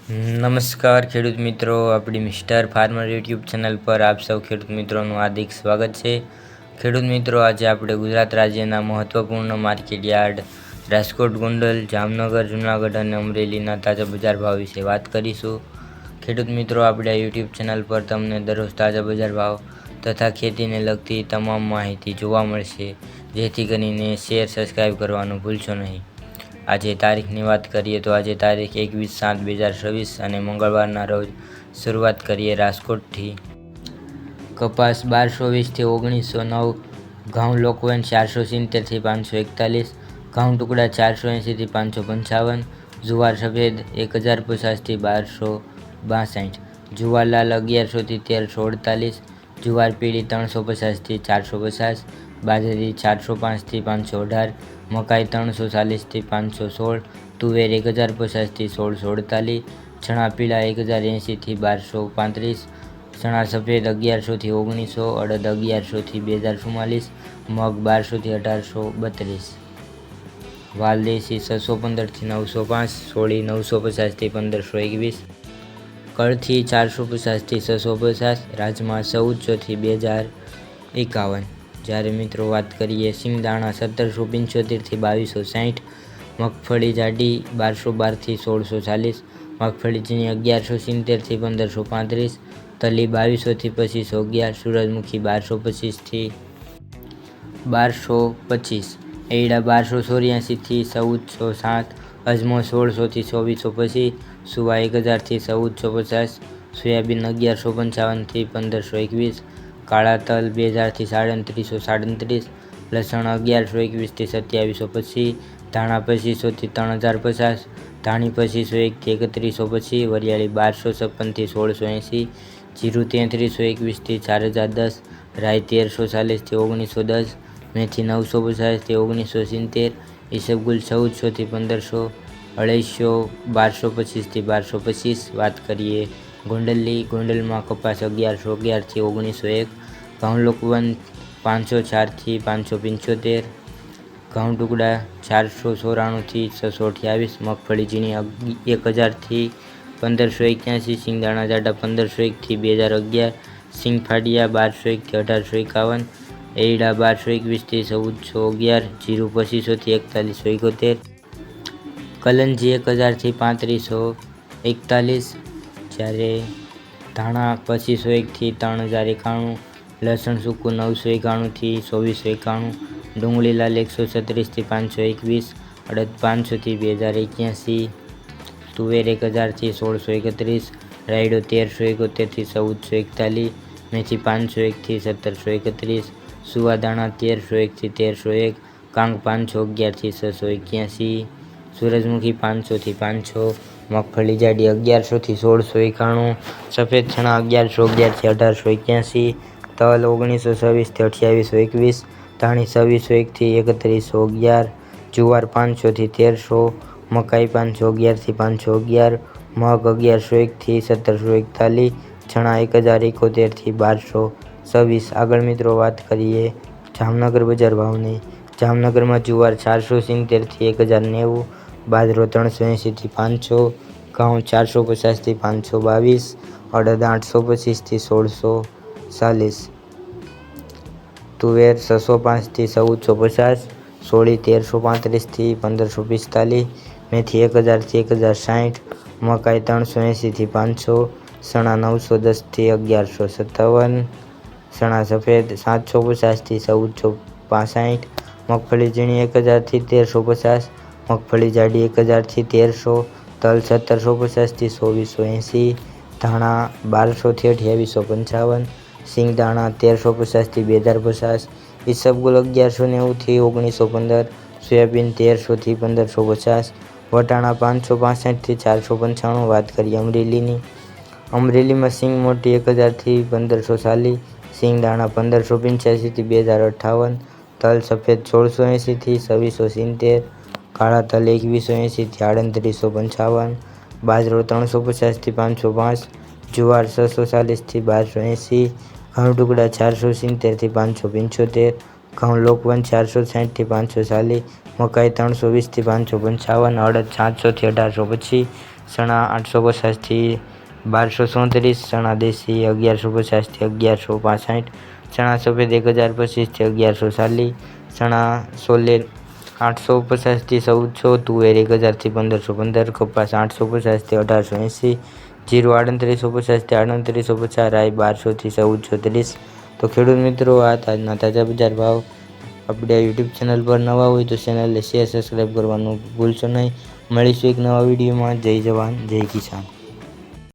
નમસ્કાર ખેડૂત મિત્રો, આપણી મિસ્ટર ફાર્મર યુટ્યુબ ચેનલ પર આપ સૌ ખેડૂત મિત્રોનું હાર્દિક સ્વાગત છે। ખેડૂત મિત્રો, આજે આપણે ગુજરાત રાજ્યના મહત્વપૂર્ણ માર્કેટ યાર્ડ રાજકોટ, ગોંડલ, જામનગર, જૂનાગઢ અને અમરેલીના તાજા બજાર ભાવ વિશે વાત કરીશું। ખેડૂત મિત્રો, આપણે આ યુટ્યુબ ચેનલ પર તમને દરરોજ તાજા બજાર ભાવ તથા ખેતીને લગતી તમામ માહિતી જોવા મળશે, જેથી કરીને શેર સબસ્ક્રાઈબ કરવાનું ભૂલશો નહીં। આજે તારીખની વાત કરીએ તો આજે તારીખ 21/7/2026 અને મંગળવારના રોજ શરૂઆત કરીએ રાજકોટથી। કપાસ 1220 થી 1909, ઘઉં લોકવન 470 થી 541, ઘઉં ટુકડા 480 થી 555, જુવાર સફેદ 1050 થી 1262, જુવાર લાલ 1100 થી 1348, જુવાર પીળી 350 થી 450, બાજરી 405 થી 518, મકાઈ 340 થી 516, તુવેર 1050 થી 1648, ચણા પીળા 1080 થી 1235, ચણા સફેદ 1100 થી 1900, અડદ 1100 થી 2044, મગ 1200 થી 1832, વાલ દેશી 615 થી 905, સોળી 950 થી 1521, કળથી 450 થી 650, રાજમા 1400 થી 2051। જ્યારે મિત્રો વાત કરીએ સિંગદાણા 1775 થી 2260, મગફળી જાડી 1212 થી 1640, મગફળી ઝીણી 1170 થી 1535, તલી 2200 થી 2511, સૂરજમુખી 1225 થી 1225, એરડા 1284 થી 1407, અજમો 1600 થી 2425, સુવા 1000 થી 1450, સોયાબીન 1155 થી 1521, કાળા તલ 2000 થી 3737, લસણ 1121 થી 2725, ધાણા 2500 થી 3050, ધાણી 2501 થી 3125, વરિયાળી 1256 થી 1680, જીરું 3321 થી 4010, રાઈ 1340 થી 1910, મેથી 950 થી 1970, ઈસબગુલ 1400 થી 1500, અળૈસો 1225 થી 1225। વાત કરીએ ગોંડલની, ગોંડલમાં કપાસ 1111 થી 1901, ઘઉં લોકવન 504 થી 575, ઘઉં ટુકડા 494 થી 628, મગફળી ઝીણી 1000 થી 1581, સિંગદાણા જાડા 1501 થી 2011, સિંગ ફાડિયા 1201 થી 1851, એરડા 1221 થી 1411, જીરું 2500 થી 4171, કલંજી 1000 થી 3541, જ્યારે ધાણા 2501 થી 3091, લસણ સૂકું 991 થી 2491, ડુંગળી લાલ 136 થી 521, અડદ 500 થી 2081, તુવેર 1000 થી 1631, રાયડો 1371 થી 1441, મેથી 501 થી 1731, સુવા દાણા 1301 થી 1301, કાંગ 511 થી 681, સૂરજમુખી 500 થી 500, મગફળી જાડી 1100 થી 1691, સફેદ ચણા 1111 થી 1881, તલ 1926 થી 2821, ધાણી 2601 થી 3111, જુવાર 500 થી 1300, મકાઈ 511 થી 511, મગ 1101 થી 1741, ચણા 1071 થી 1226। આગળ મિત્રો વાત કરીએ જામનગર બજાર ભાવની। જામનગરમાં જુવાર 470 થી 1090, બાજરો 380 થી 500, ઘઉં 450 થી 522, અડદ 825 થી 1640, તુવેર 605 થી 1450, સોળી 1335 થી 1545, મેથી 1000 થી 1060, મકાઈ 380 થી 500, ચણા 910 થી 1157, ચણા સફેદ 750 થી 1465, મગફળી ઝીણી 1000 થી 1350, મગફળી જાડી 1000 થી 1300, તલ 1750 થી 2480, ધાણા 1200 થી 2855, સિંગદાણા 1350 થી 2050, ઈસબગુલ 1190 થી 1915, સોયાબીન 1300 થી 1550, વટાણા 565 થી 495। વાત કરીએ અમરેલીની, અમરેલીમાં સિંગ મોટી 1000 થી 1540, સિંગદાણા 1585 થી 2058, તલ સફેદ 1680 થી 2670, કાળા તલ 2180 થી 3855, બાજરો 350 થી 505, જુવાર 640 થી 1280, ઘઉં ટુકડા 470 થી 575, ઘઉં લોકવન 460 થી 540, મકાઈ 320 થી 555, અડદ 700 થી 1825, ચણા 850 1234, ચણા દેશી 1150 1165, ચણા સફેદ 1025 1140, ચણા સોલે 850 1400, તુવેર 1000 1515, કપાસ 850 1880, જીરું 3850 3850, રાઈ 1200 1430. તો ખેડૂત મિત્રો, આ આજના તાજા બજાર ભાવ. આપણે યુટ્યુબ ચેનલ પર નવા હોય તો ચેનલને શેર સબસ્ક્રાઈબ કરવાનું ભૂલશો નહીં. મળીશું એક નવા વિડીયોમાં. જય જવાન જય કિસાન.